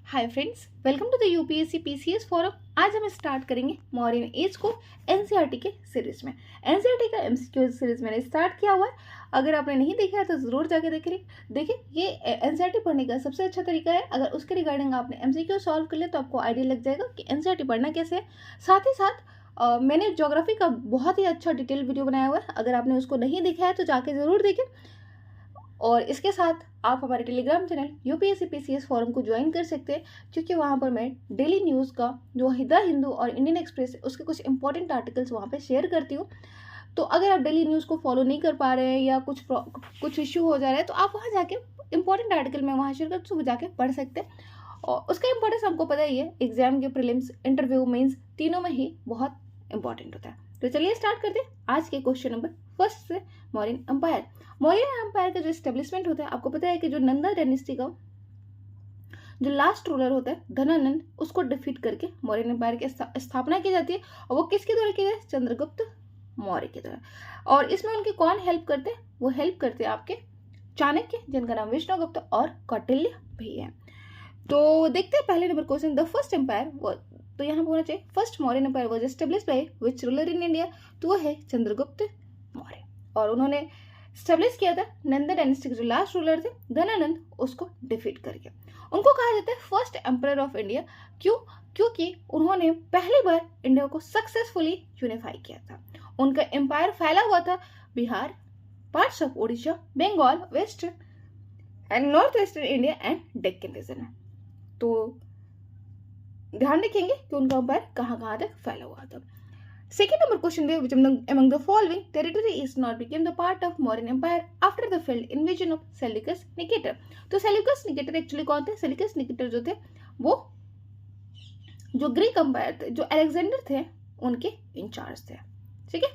Hi friends, welcome to the UPSC PCS forum. आज हम start करेंगे मौर्यन एज को एनसीईआरटी के सीरीज में। एनसीईआरटी का एमसीक्यू सीरीज मैंने स्टार्ट किया हुआ है। अगर आपने नहीं देखा है तो ज़रूर जाके देखिए ये एनसीईआरटी पढ़ने का सबसे अच्छा तरीका है। अगर उसके रिगार्डिंग आपने एमसीक्यू सॉल्व कर लिया तो आपको आइडिया लग जाएगा कि एनसीईआरटी पढ़ना कैसे है। साथ ही साथ मैंने ज्योग्राफी का बहुत ही अच्छा डिटेल वीडियो बनाया हुआ है। अगर आपने उसको नहीं देखा है तो जाके ज़रूर देखें। और इसके साथ आप हमारे Telegram channel UPSC PCS forum को ज्वाइन कर सकते हैं, क्योंकि वहाँ पर मैं डेली न्यूज़ का जो द हिंदू और इंडियन एक्सप्रेस है उसके कुछ इंपॉर्टेंट आर्टिकल्स वहाँ पे शेयर करती हूँ। तो अगर आप डेली न्यूज़ को फॉलो नहीं कर पा रहे हैं या कुछ इश्यू हो जा रहा है तो आप वहाँ जाके इंपॉर्टेंट आर्टिकल मैं वहाँ शेयर करती हूँ, जाके पढ़ सकते हैं। और उसका इंपॉर्टेंस आपको पता ही है, एग्जाम के प्रीलिम्स, इंटरव्यू, मेंस तीनों में ही बहुत इंपॉर्टेंट होता है। तो चलिए स्टार्ट करते हैं आज के क्वेश्चन नंबर फर्स्ट से। मौर्यन एम्पायर। मौर्यन एम्पायर का जो एस्टेब्लिशमेंट होता है, आपको पता है कि जो नंदा डायनेस्टी का जो लास्ट रूलर होता है धनानंद, उसको डिफीट करके मौर्यन एम्पायर की स्थापना की जाती है। और वो किसके द्वारा की जाती है? चंद्रगुप्त मौर्य के द्वारा। और इसमें उनके कौन हेल्प करते हैं? वो हेल्प करते हैं आपके चाणक्य, जिनका नाम विष्णुगुप्त और कौटिल्य भी है। तो देखते हैं पहले number question, the first empire. वो तो यहाँ पर होना चाहिए first Mauryan empire was established by which ruler in India. तो वो है चंद्रगुप्त मौर्य। और उन्होंने स्टेब्लिश किया था नंदा डायनेस्टी के जो लास्ट रूलर थे धनानंद, उसको डिफीट करके। उनको कहा जाता है फर्स्ट एम्पायर ऑफ इंडिया। क्यों? क्योंकि उन्होंने पहली बार इंडिया को सक्सेसफुली यूनिफाई किया था। उनका एम्पायर फैला हुआ था Bihar, parts of Orissa, Bengal, west and north western India and Deccan region है। तो ध्यान रखेंगे कि उनका एम्पायर कहाँ कहाँ तक फैला हुआ था। Second number question, which among the following territory is not became the part of Mauryan Empire after the failed invasion of Seleucus Nicator। तो Seleucus Nicator एक्चुअली कौन थे? Seleucus Nicator जो थे वो जो ग्रीक एम्पायर थे, जो अलेक्जेंडर थे, उनके इंचार्ज थे। ठीक है,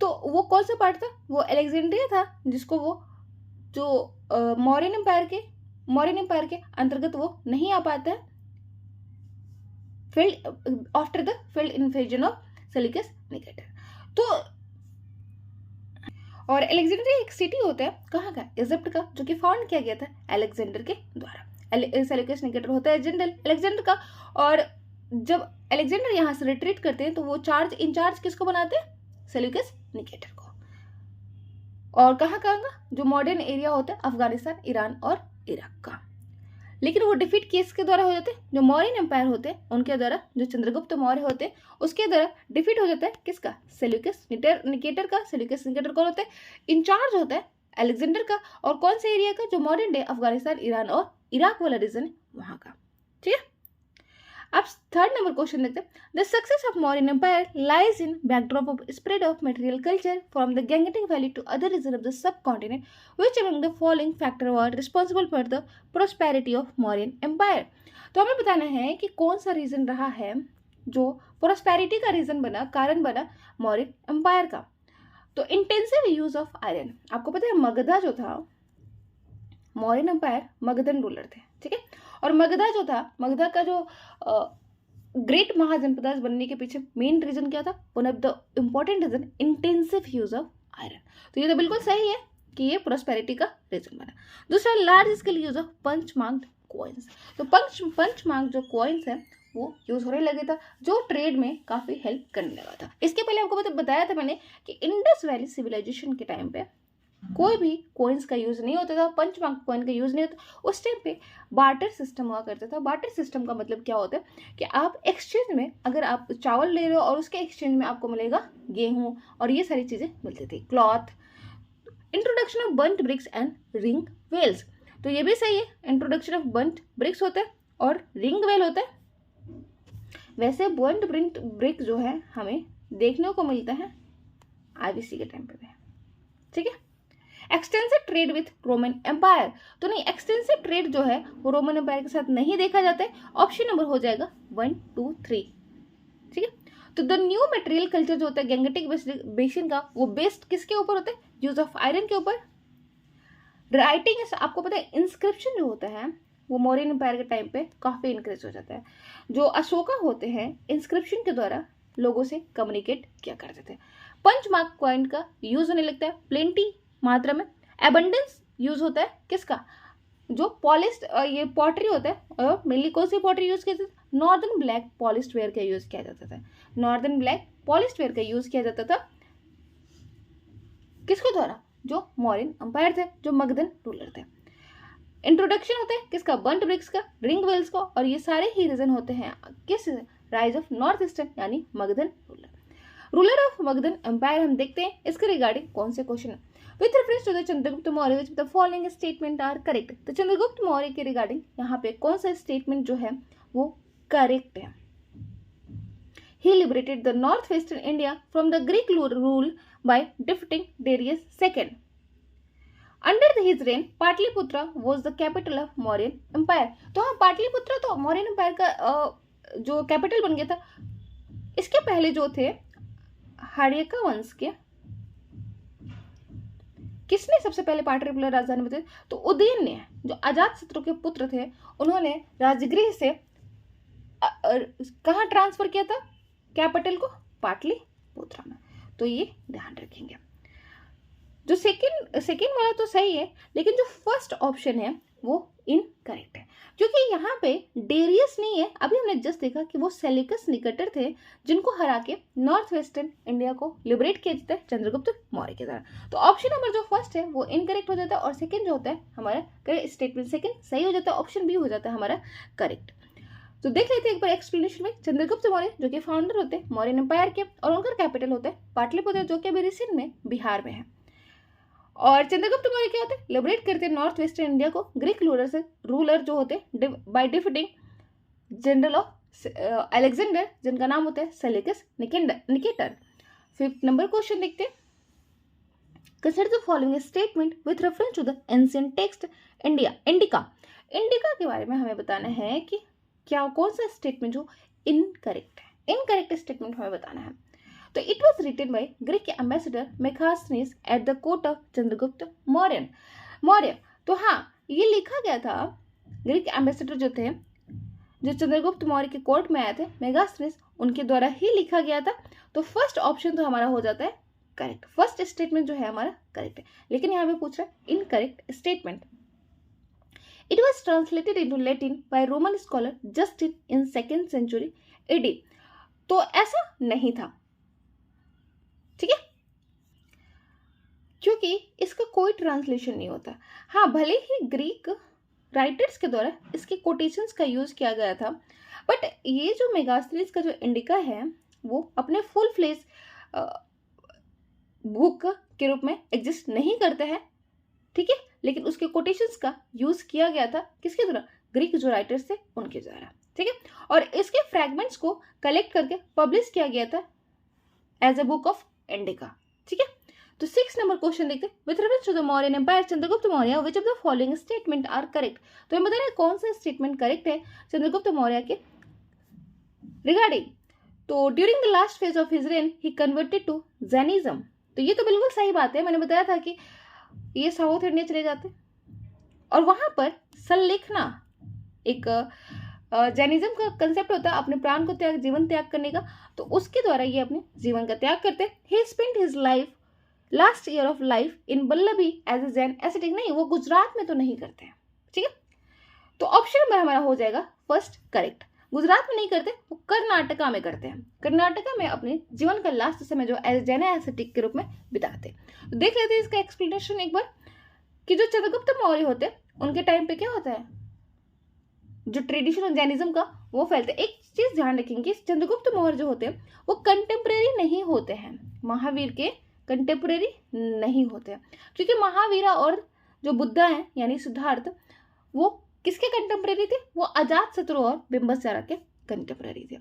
तो वो कौन सा पार्ट था? वो अलेक्जेंड्रिया था, जिसको वो जो मौर्यन एम्पायर के अंतर्गत वो नहीं आ पाता है after the failed invasion of Seleucus Nicator. तो और अलेक्जेंड्रिया एक सिटी होता है कहाँ का? इजिप्ट का, जो कि फाउंड किया गया था अलेक्जेंडर के द्वारा। सेल्यूकस निकेटर होता है जनरल अलेक्जेंडर का। और जब अलेक्जेंडर यहाँ से रिट्रीट करते हैं तो वो इंचार्ज किसको बनाते हैं? सेल्यूकस निकेटर को। और कहाँ का? जो मॉडर्न एरिया होता है अफगानिस्तान, ईरान और इराक का। लेकिन वो डिफीट किसके द्वारा हो जाते हैं? जो मौर्यन एम्पायर होते हैं उनके द्वारा, जो चंद्रगुप्त मौर्य होते हैं उसके द्वारा डिफीट हो जाता है। किसका? सेल्यूकस निकेटर का। सेल्यूकस निकेटर कौन होता है? इंचार्ज होता है अलेक्जेंडर का। और कौन से एरिया का? जो मॉडर्न डे अफगानिस्तान, ईरान और इराक वाला रीजन है वहां का। ठीक है, अब थर्ड नंबर क्वेश्चन देखते हैं। The success of Mauryan empire lies in backdrop of spread of material culture from the Gangetic valley to other region of the subcontinent, which among the following factor were responsible for the prosperity of Mauryan empire. तो हमें बताना है कि कौन सा reason रहा है जो प्रोस्पेरिटी का रीजन बना, कारण बना मौर्यन एम्पायर का। तो इंटेंसिव यूज ऑफ आयरन। आपको पता है मगधा जो था, मौर्यन एम्पायर मगधन रूलर थे। ठीक है, और मगधा जो था, मगधा का जो ग्रेट महाजनपद बनने के पीछे मेन रीजन क्या था? One of the important reason intensive use of iron. तो ये तो बिल्कुल सही है कि ये प्रोस्पेरिटी का रीजन बना। दूसरा, large scale use of punch marked coins. तो पंच मार्क जो कॉइन्स है वो यूज होने लगे था, जो ट्रेड में काफी हेल्प करने लगा था। इसके पहले आपको बताया था मैंने कि इंडस वैली सिविलाइजेशन के टाइम पे कोई भी कॉइन्स का यूज नहीं होता था, पंच मार्क कॉइन का यूज नहीं होता। उस टाइम पे बार्टर सिस्टम हुआ करता था। बार्टर सिस्टम का मतलब क्या होता है कि आप एक्सचेंज में, अगर आप चावल ले रहे हो और उसके एक्सचेंज में आपको मिलेगा गेहूं और ये सारी चीजें मिलती थी, cloth. Introduction of burnt bricks and ring wells. तो ये भी सही है, इंट्रोडक्शन ऑफ बंट ब्रिक्स होता है और रिंग वेल होता है। वैसे बंट ब्रिक जो है हमें देखने को मिलता है आईबीसी के टाइम पे। ठीक है, extensive trade with Roman empire. तो नहीं, एक्सटेंसिव ट्रेड जो है वो रोमन एम्पायर के साथ नहीं देखा जाता है। ऑप्शन नंबर हो जाएगा 1, 2, 3। ठीक है, तो द न्यू मटेरियल कल्चर जो होता है गैंगेटिक बेसिन का, वो बेस्ड किसके ऊपर होता है? यूज ऑफ आयरन के ऊपर। राइटिंग, आपको पता है इंस्क्रिप्शन जो होता है वो मौर्यन एम्पायर के टाइम पे काफी इंक्रीज हो जाता है। जो अशोका होते हैं इंस्क्रिप्शन के द्वारा लोगों से कम्युनिकेट किया करते थे। पंच मार्क कॉइन का यूज होने लगता है प्लेंटी मात्रा में। एबंडेंस यूज होता है किसका? जो पॉलिश्ड ये पॉटरी होता है, और मेनली कौन सी पॉटरी यूज करते थे? नॉर्दर्न ब्लैक पॉलिश्ड वेयर का यूज किया जाता था। नॉर्दर्न ब्लैक पॉलिश्ड वेयर का यूज किया जाता था किसके द्वारा? जो मौर्यन अंपायर थे, जो मगधन रूलर थे। इंट्रोडक्शन होता है किसका? बर्न्ट ब्रिक्स का, रिंग वेल्स का, और ये सारे ही रीजन होते हैं किस? राइज ऑफ नॉर्थ ईस्टर्न यानी Magadhan ruler of Magadhan empire. हम देखते हैं इसके रिगार्डिंग कौन से क्वेश्चन है। With reference to the Chandragupta Maurya which the following statement are correct. तो चंद्रगुप्त मौर्य के रिगार्डिंग यहाँ पे कौन सा स्टेटमेंट जो है वो करेक्ट है? He liberated the northwestern India from the Greek rule by defeating Darius II. Under his reign, Pataliputra was the capital of Mauryan Empire. तो हाँ, पाटलिपुत्र तो मौर्यन एम्पायर का जो कैपिटल बन गया था। इसके पहले जो थे हर्यका वंश के, किसने सबसे पहले पाटलिपुत्र राजधानी बताई? तो उदयन ने, जो अजात शत्रु के पुत्र थे, उन्होंने राजगृह से कहाँ ट्रांसफर किया था कैपिटल को? पाटलिपुत्र में। तो ये ध्यान रखेंगे। जो सेकेंड वाला तो सही है, लेकिन जो फर्स्ट ऑप्शन है वो इनकरेक्ट है, क्योंकि यहाँ पे डेरियस नहीं है। अभी हमने जस्ट देखा कि वो सेलिकस निकेटर थे, जिनको हरा के नॉर्थ वेस्टर्न इंडिया को लिबरेट किया जाता है चंद्रगुप्त मौर्य के द्वारा। तो ऑप्शन नंबर जो फर्स्ट है वो इनकरेक्ट हो जाता है, और सेकेंड जो होता है हमारा स्टेटमेंट सेकेंड सही हो जाता है, ऑप्शन बी हो जाता है हमारा करेक्ट। तो देख लेते हैं एक बार एक्सप्लेनेशन में। चंद्रगुप्त मौर्य जो कि फाउंडर होते हैं मौर्यन एम्पायर के, और उनका कैपिटल होता है पाटलिपुत्र, जो कि अभी रिसेंट में बिहार में है। और चंद्रगुप्त मौर्य क्या होते हैं? लिबरेट करते हैं नॉर्थ वेस्टर्न इंडिया को ग्रीक रूलर जो होते हैं by defeating general of Alexander, जिनका नाम होता है Seleucus Nicator. Fifth number question देखते हैं। Consider the following statement with reference to the ancient text Indica के बारे में हमें बताना है कि क्या कौन सा स्टेटमेंट जो इनकरेक्ट है। इनकरेक्ट स्टेटमेंट हमें बताना है। तो it was written by Greek ambassador Megasthenes at the court of Chandragupta Maurya. तो हाँ, ये लिखा गया था, ग्रीक एम्बेसडर जो थे, जो चंद्रगुप्त मौर्य के कोर्ट में आए थे, मेगास्थनीस, उनके द्वारा ही लिखा गया था। तो फर्स्ट ऑप्शन तो हमारा हो जाता है करेक्ट। फर्स्ट स्टेटमेंट जो है हमारा करेक्ट है, लेकिन यहाँ पे पूछ रहा है incorrect statement. It was translated into Latin by Roman scholar Justin in 2nd century AD। तो ऐसा नहीं था, ठीक है, क्योंकि इसका कोई ट्रांसलेशन नहीं होता। हाँ, भले ही ग्रीक राइटर्स के द्वारा इसके कोटेशंस का यूज किया गया था, बट ये जो मेगास्थनीस का जो इंडिका है वो अपने फुल फ्लेज बुक के रूप में एग्जिस्ट नहीं करते हैं, ठीक है, लेकिन उसके कोटेशंस का यूज किया गया था किसके द्वारा? ग्रीक जो राइटर्स थे उनके द्वारा, ठीक है। और इसके फ्रैगमेंट्स को कलेक्ट करके पब्लिश किया गया था as a book of Indica, ठीक है। तो 6 नंबर क्वेश्चन देखते हैं। With reference to the Mauryan empire Chandragupta Maurya which of the following statement are correct. तो हमें बताना कौन सा स्टेटमेंट करेक्ट है चंद्रगुप्त मौर्य के रिगार्डिंग। तो during the last phase of his reign he converted to Jainism. तो ये तो बिल्कुल सही बात है, मैंने बताया था कि ये साउथ इंडिया चले जाते और वहां पर संलेखना एक जैनिज्म का कंसेप्ट होता है, अपने प्राण को त्याग, जीवन त्याग करने का। तो उसके द्वारा ये अपने जीवन का त्याग करते हैं। He spent his life last year of life in Ballabhi as a Jain ascetic. नहीं, वो गुजरात में तो नहीं करते हैं, ठीक है। तो ऑप्शन नंबर हमारा हो जाएगा फर्स्ट करेक्ट। गुजरात में नहीं करते, वो कर्नाटका में करते हैं। कर्नाटका में अपने जीवन का लास्ट समय जो एज जैन एसेटिक के रूप में बिताते हैं। तो देख लेते हैं इसका एक्सप्लेनेशन एक बार कि जो चंद्रगुप्त मौर्य होते हैं उनके टाइम पे क्या होता है, जो ट्रेडिशन जैनिज्म का वो फैलते। एक चीज ध्यान रखेंगे, चंद्रगुप्त मौर्य जो होते हैं वो कंटेम्प्रेरी नहीं होते हैं, महावीर के कंटेम्प्रेरी नहीं होते हैं, क्योंकि महावीरा और जो बुद्धा हैं यानी सिद्धार्थ वो किसके कंटेम्प्रेरी थे? वो अजात शत्रु और बिंबसारा के कंटेम्प्रेरी थे।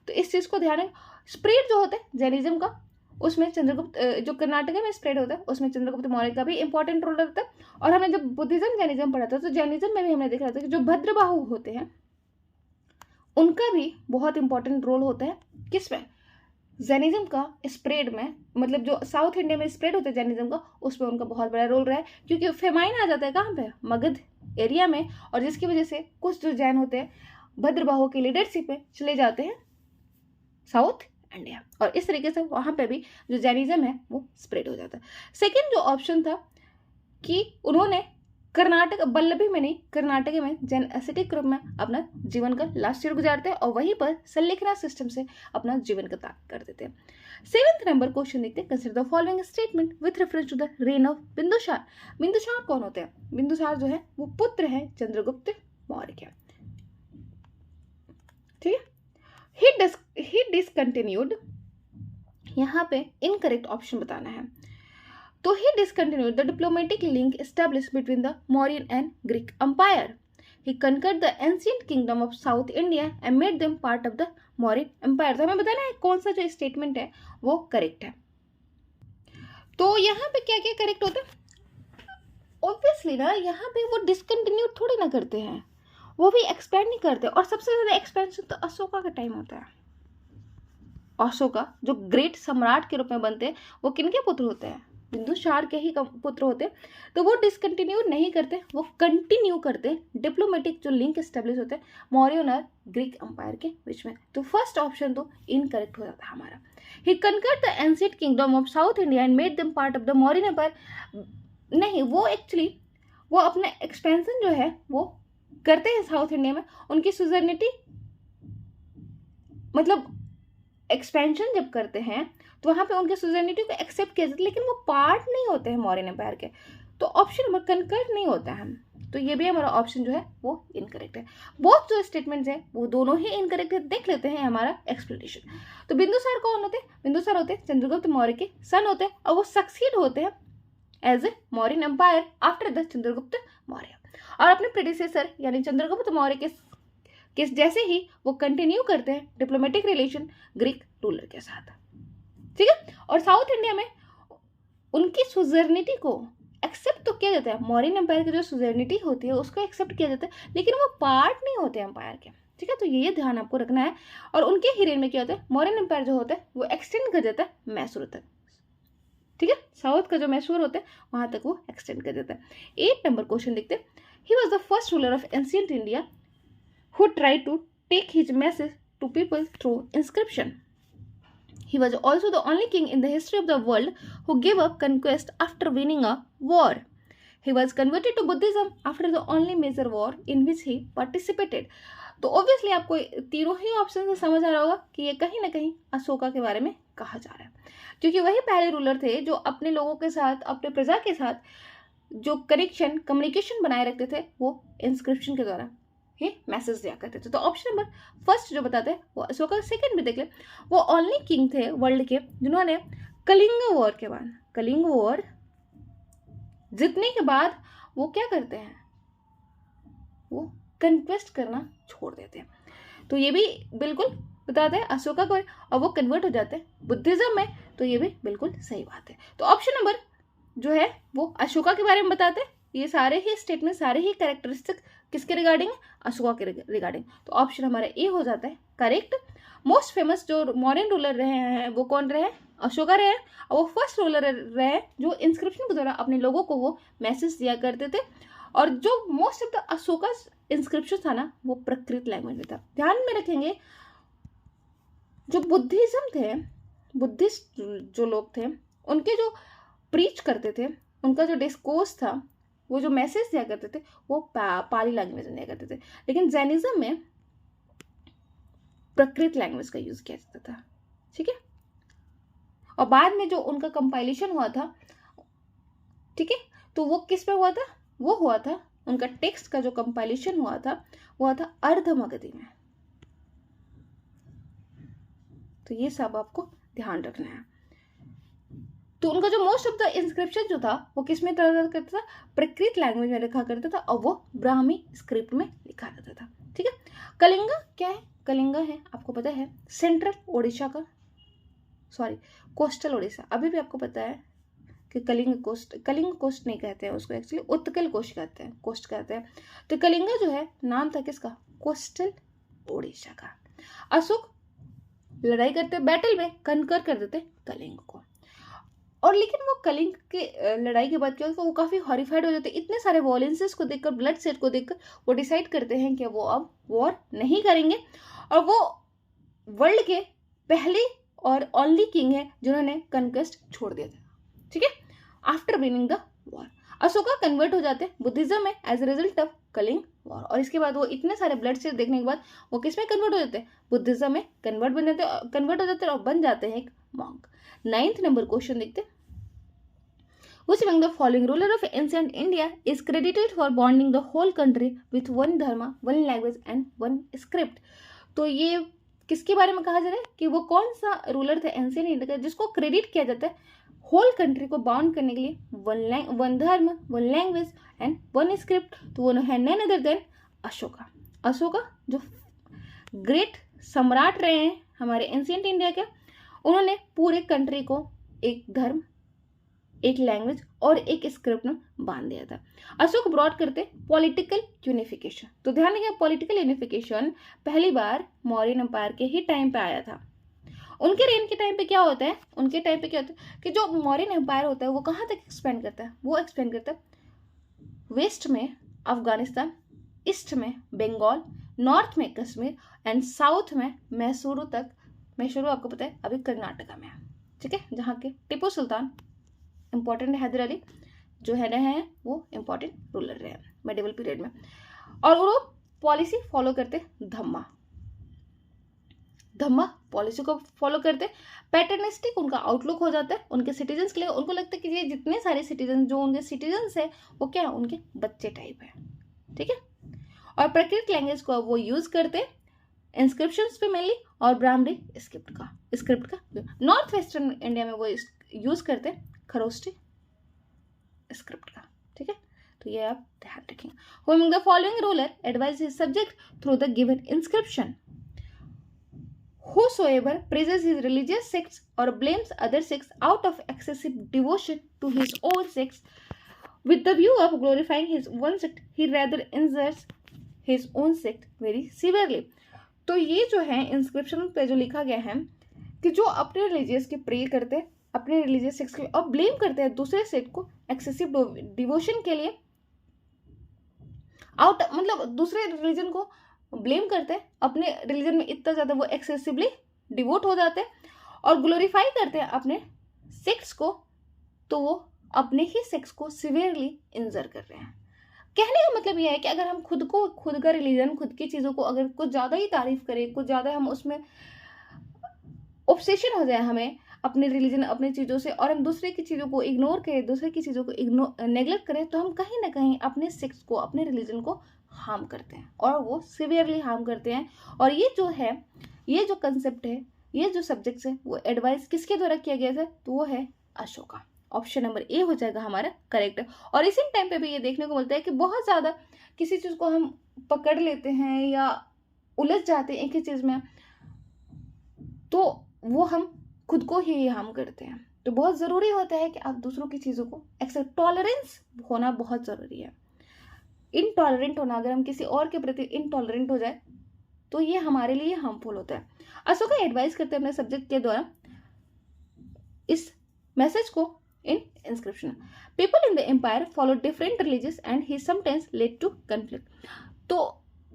तो इस चीज को ध्यान रखें। स्प्रेड जो होता है जैनिज्म का, उसमें चंद्रगुप्त जो कर्नाटक में स्प्रेड होता है उसमें चंद्रगुप्त मौर्य का भी इंपॉर्टेंट रोल रहता है। और हमें जब बुद्धिज्म जैनिज्म पढ़ा था तो जैनिज्म में भी हमने देखा था कि जो भद्रबाहु होते हैं उनका भी बहुत इंपॉर्टेंट रोल होता है। किसमें? जैनिज्म का स्प्रेड में, मतलब जो साउथ इंडिया में स्प्रेड होता है जैनिज्म का, उसमें उनका बहुत बड़ा रोल रहा है, क्योंकि फेमाइन आ जाता है कहाँ पे? मगध एरिया में, और जिसकी वजह से कुछ जो जैन होते हैं भद्रबाहु की लीडरशिप में चले जाते हैं साउथ इंडिया, और इस तरीके से वहां पे भी जो जैनिज्म है वो स्प्रेड हो जाता है। सेकेंड जो ऑप्शन था कि उन्होंने कर्नाटक, वल्लभी में नहीं, कर्नाटक में जैन एसिटिक ग्रुप में अपना जीवन का लास्ट ईयर गुजारते हैं और वहीं पर सल्लेखना सिस्टम से अपना जीवन का त्याग कर देते हैं। 7th नंबर क्वेश्चन देखते हैं, consider the following statement with reference to the reign of Bindusara. Bindusara कौन होते हैं? बिंदुसार जो है वो पुत्र है चंद्रगुप्त मौर्य के, ठीक है। ही डिसकंटिन्यूड, यहाँ पे इनकरेक्ट ऑप्शन बताना है। तो he discontinued the diplomatic link established between the Mauryan and Greek Empire. He conquered the ancient kingdom of South India and made them part of the Mauryan Empire. तो हमें बताना है कौन सा जो स्टेटमेंट है वो करेक्ट है। तो यहाँ पे क्या क्या करेक्ट होता है? ऑब्वियसली ना, यहाँ पे वो डिसकंटिन्यू थोड़ी ना करते हैं, वो भी एक्सपेंड नहीं करते। और सबसे ज्यादा एक्सपेंशन तो अशोका का टाइम होता है। अशोका जो ग्रेट सम्राट के रूप में बनते हैं वो किनके पुत्र होते हैं? बिंदुसार के ही पुत्र होते। तो वो डिसकंटिन्यू नहीं करते, वो कंटिन्यू करते। डिप्लोमेटिक जो लिंक एस्टेब्लिश होते हैं मौर्यन और ग्रीक एम्पायर के बीच में। तो फर्स्ट ऑप्शन तो इनकरेक्ट हो जाता है हमारा। He conquered the ancient kingdom of South India and made them part of the Mauryan empire. नहीं, वो एक्चुअली वो अपना एक्सपेंशन जो है वो करते हैं साउथ इंडिया में। उनकी सुजर्निटी मतलब एक्सपेंशन जब करते हैं तो वहां पे उनके सुजर्निटी को एक्सेप्ट किया जाता है, लेकिन वो पार्ट नहीं होते हैं मौर्यन एम्पायर के। तो ऑप्शन नंबर कनकर्ड नहीं होता है। तो ये भी हमारा ऑप्शन जो है वो इनकरेक्ट है। बोथ जो स्टेटमेंट्स हैं वो दोनों ही इनकरेक्ट है। देख लेते हैं हमारा एक्सप्लेनेशन। तो बिंदुसार कौन होते हैं? बिंदुसार होते हैं चंद्रगुप्त मौर्य के सन होते हैं और वो सक्सीड होते हैं as a Mauryan empire after the Chandragupta Maurya. और अपने प्रेडिसेसर यानी चंद्रगुप्त मौर्य के जैसे ही वो कंटिन्यू करते हैं डिप्लोमेटिक रिलेशन ग्रीक रूलर के साथ, ठीक है। और साउथ इंडिया में उनकी सुजर्निटी को एक्सेप्ट तो किया जाता है, मौर्यन एम्पायर की जो सुजर्निटी होती है उसको एक्सेप्ट किया जाता है, लेकिन वो पार्ट नहीं होते एम्पायर के, ठीक है। तो ये ध्यान आपको रखना है। और उनके ही रेन में क्या होता है, मौर्यन एम्पायर जो होता है वो एक्सटेंड कर देता है मैसूर तक, ठीक है। साउथ का जो मैसूर होता है वहां तक वो एक्सटेंड कर देता है। 8 नंबर क्वेश्चन देखते हैं। He was the first ruler of ancient India who tried to take his message to people through inscription. He was also the only king in the history of the world who gave up conquest after winning a war. He was converted to Buddhism after the only major war in which he participated. तो obviously आपको तीनों ही option से समझ आ रहा होगा कि ये कहीं ना कहीं अशोका के बारे में कहा जा रहा है, क्योंकि वही पहले रूलर थे जो अपने लोगों के साथ, अपने प्रजा के साथ जो कनेक्शन कम्युनिकेशन बनाए रखते थे वो इंस्क्रिप्शन के द्वारा ये मैसेज दिया करते थे। तो ऑप्शन नंबर फर्स्ट जो बताते हैं वो अशोका। सेकंड में देख ले, वो ओनली किंग थे वर्ल्ड के जिन्होंने कलिंग वॉर के बाद, कलिंग वॉर जीतने के बाद वो क्या करते हैं, वो कन्क्वेस्ट करना छोड़ देते हैं। तो ये भी बिल्कुल बताते हैं अशोका को, और वो कन्वर्ट हो जाते हैं बुद्धिज्म में। तो ये भी बिल्कुल सही बात है। तो ऑप्शन नंबर जो है वो अशोका के बारे में बताते हैं। ये सारे ही स्टेटमेंट, सारे ही कैरेक्टरिस्टिक किसके रिगार्डिंग, अशोका के रिगार्डिंग। तो ऑप्शन हमारा ए हो जाता है करेक्ट। मोस्ट फेमस जो मौर्यन रूलर रहे हैं वो कौन रहे हैं, अशोका रहे हैं। और वो फर्स्ट रूलर रहे हैं जो इंस्क्रिप्शन के द्वारा अपने लोगों को वो मैसेज दिया करते थे। और जो most of the Ashoka inscription था ना वो प्रकृत लैंग्वेज में था। ध्यान में रखेंगे जो बुद्धिज्म थे, बुद्धिस्ट जो लोग थे उनके जो प्रीच करते थे, उनका जो डिस्कोर्स था, वो जो मैसेज दिया करते थे वो पाली लैंग्वेज में दिया करते थे। लेकिन जैनिज्म में प्रकृत लैंग्वेज का यूज किया जाता था, ठीक है। और बाद में जो उनका कंपाइलेशन हुआ था, ठीक है, तो वो किस पे हुआ था, वो हुआ था उनका टेक्स्ट का जो कंपाइलेशन हुआ था वो हुआ था अर्धमगधी में। तो ये सब आपको ध्यान रखना है। तो उनका जो मोस्ट ऑफ द इंस्क्रिप्शन जो था वो किस में तरह करता था, प्रकृत लैंग्वेज में लिखा करता था और वो ब्राह्मी स्क्रिप्ट में लिखा जाता था, ठीक है। कलिंगा क्या है, कलिंगा है आपको पता है सेंट्रल ओडिशा का, सॉरी कोस्टल ओडिशा। अभी भी आपको पता है कि कलिंग कोस्ट नहीं कहते हैं उसको, एक्चुअली उत्कल कोस्ट कहते हैं, कोस्ट कहते हैं। तो कलिंगा जो है नाम था किसका, कोस्टल ओडिशा का। अशोक लड़ाई करते बैटल में कनकर कर देते कलिंग को। और लेकिन वो कलिंग के लड़ाई के बाद क्या होता है, वो काफ़ी हॉरिफाइड हो जाते हैं। इतने सारे वॉयलेंसेस को देखकर, ब्लड सेट को देखकर वो डिसाइड करते हैं कि वो अब वॉर नहीं करेंगे। और वो वर्ल्ड के पहले और ओनली किंग है जिन्होंने कनक्वेस्ट छोड़ दिया था, ठीक है, after winning the war. Ashoka convert हो जाते हैं बुद्धिज्म में as a result of Kalinga war, और इसके बाद वो इतने सारे ब्लडशेड देखने के बाद वो किस में कन्वर्ट हो जाते हैं, बुद्धिज्म में कन्वर्ट हो जाते हैं और बन जाते हैं एक मॉन्क। 9th नंबर क्वेश्चन देखते हैं, Which among the following ruler of ancient India is credited for bonding the whole country with one dharma, one language and one script? तो ये किसके बारे में कहा जा रहा है कि वो कौन सा रूलर थे एंशियंट इंडिया का जिसको क्रेडिट किया जाता है होल कंट्री को बाउंड करने के लिए वन धर्म, one language and one script? तो वो है none other than Ashoka. Ashoka जो ग्रेट सम्राट रहे हैं हमारे एंशियंट इंडिया के, उन्होंने पूरे कंट्री को एक धर्म, एक लैंग्वेज और एक स्क्रिप्ट में बांध दिया था। अशोक ब्रॉड करते पॉलिटिकल यूनिफिकेशन। तो ध्यान रखिए पॉलिटिकल यूनिफिकेशन पहली बार मौर्यन एम्पायर के ही टाइम पे आया था। उनके रेन के टाइम पे क्या होता है, उनके टाइम पे क्या होता है कि जो मौर्यन एम्पायर होता है वो कहाँ तक एक्सपेंड करता है, वो एक्सपेंड करता है वेस्ट में अफगानिस्तान, ईस्ट में बंगाल, नॉर्थ में कश्मीर एंड साउथ में मैसूरू तक। मैसूरू आपको पता है अभी कर्नाटका में है, ठीक है, जहाँ के टीपू सुल्तान इंपॉर्टेंट हैदर अली जो है रहे हैं वो इंपॉर्टेंट रूलर रहे हैं मेडिवल पीरियड में। और वो पॉलिसी फॉलो करते धम्मा पॉलिसी को फॉलो करते। पैटर्निस्टिक उनका आउटलुक हो जाता है उनके सिटीजन्स के लिए। उनको लगता है कि ये जितने सारे सिटीजन जो उनके सिटीजन्स है वो क्या है, उनके बच्चे टाइप है, ठीक है। और प्राकृतिक लैंग्वेज को वो यूज करते इंस्क्रिप्शंस पे मेनली और ब्राह्मणी स्क्रिप्ट का। नॉर्थ वेस्टर्न इंडिया में वो यूज करते खरोष्टी स्क्रिप्ट का, ठीक है। तो ये आप ध्यान रखेंगे। Who among the following ruler advised his subject through the given inscription? Whosoever praises his religious sects or blames other sects out of excessive devotion to his own sects with the view of glorifying his own sect, he rather injures his own sect very severely. तो ये जो है inscription पे जो लिखा गया है कि जो अपने रिलीजियस के प्रे करते हैं, अपने रिलीजियस सेक्स के लिए और ब्लेम करते हैं दूसरे सेक्ट को एक्सेसिव डिवोशन के लिए, मतलब दूसरे रिलीजन को ब्लेम करते हैं, अपने रिलीजन में इतना ज़्यादा वो एक्सेसिवली डिवोट हो जाते हैं और ग्लोरीफाई करते हैं अपने सेक्स को, तो वो अपने ही सेक्स को सिवियरली इंजर कर रहे हैं। कहने का मतलब यह है कि अगर हम खुद का रिलीजन, खुद की चीज़ों को अगर कुछ ज़्यादा ही तारीफ करें, कुछ ज़्यादा हम उसमें ऑब्सेशन हो जाए हमें अपने रिलीजन, अपनी चीज़ों से, और हम दूसरे की चीज़ों को इग्नोर करें, दूसरे की चीज़ों को नेग्लेक्ट करें, तो हम कहीं ना कहीं अपने सेक्स को, अपने रिलीजन को हार्म करते हैं और वो सिवियरली हार्म करते हैं। और ये जो है, ये जो कंसेप्ट है, ये जो सब्जेक्ट्स है, वो एडवाइस किसके द्वारा किया गया था, तो वो है अशोका। ऑप्शन नंबर ए हो जाएगा हमारा करेक्ट। और इसी टाइम पे भी ये देखने को मिलता है कि बहुत ज़्यादा किसी चीज़ को हम पकड़ लेते हैं या उलझ जाते हैं एक ही चीज़ में, तो वो हम खुद को ही हार्म करते हैं। तो बहुत ज़रूरी होता है कि आप दूसरों की चीज़ों को एक्सेप्ट, टॉलरेंस होना बहुत ज़रूरी है। इनटॉलरेंट होना, अगर हम किसी और के प्रति इनटॉलरेंट हो जाए तो ये हमारे लिए हार्मफुल होता है। अशोका एडवाइस करते हैं अपने सब्जेक्ट के द्वारा इस मैसेज को in inscription. People in the empire follow different religious and he sometimes led to conflict. तो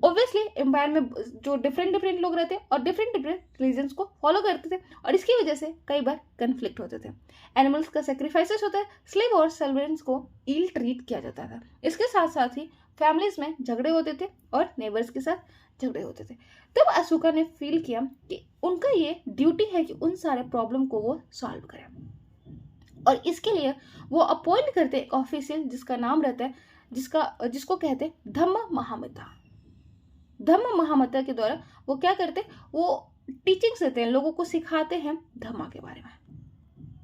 ऑब्वियसली एम्पायर में जो डिफरेंट लोग रहते हैं और डिफरेंट रिलीजन्स को फॉलो करते थे और इसकी वजह से कई बार कन्फ्लिक्ट होते थे। एनिमल्स का सेक्रीफाइसेस होता है, स्लेव और सर्वेंट्स को इल ट्रीट किया जाता था। इसके साथ साथ ही फैमिलीज में झगड़े होते थे और नेबर्स के साथ झगड़े होते थे। तब अशोका ने फील किया कि उनका ये ड्यूटी है कि उन सारे प्रॉब्लम को वो सॉल्व करें, और इसके लिए वो अपॉइंट करते एक ऑफिशियल जिसका नाम रहता है, जिसको कहते हैं धम्म महामता। धम्म महामता के द्वारा वो क्या करते, वो टीचिंग्स देते हैं, लोगों को सिखाते हैं धम्मा के बारे में,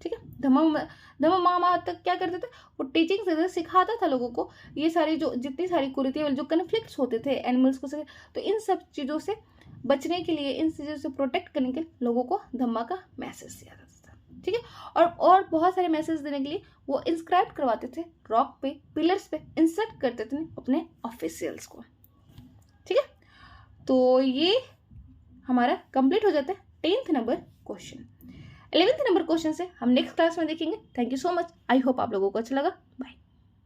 ठीक है। धम्म महामता क्या करते थे, वो टीचिंग्स देते, सिखाता था लोगों को ये सारी जो जितनी सारी कुरीतियां, जो कन्फ्लिक्ट्स होते थे एनिमल्स को, तो इन सब चीज़ों से बचने के लिए, इन चीज़ों से प्रोटेक्ट करने के लिए लोगों को धम्मा का मैसेज दिया जाता था, ठीक है। और बहुत सारे मैसेज देने के लिए वो इंस्क्राइब करवाते थे रॉक पे, पिलर्स पे इंसर्ट करते थे अपने ऑफिशियल्स को, ठीक है। तो ये हमारा कंप्लीट हो जाता है 10th number question. 11th number question से हम नेक्स्ट क्लास में देखेंगे। Thank you so much. I hope आप लोगों को अच्छा लगा। बाय।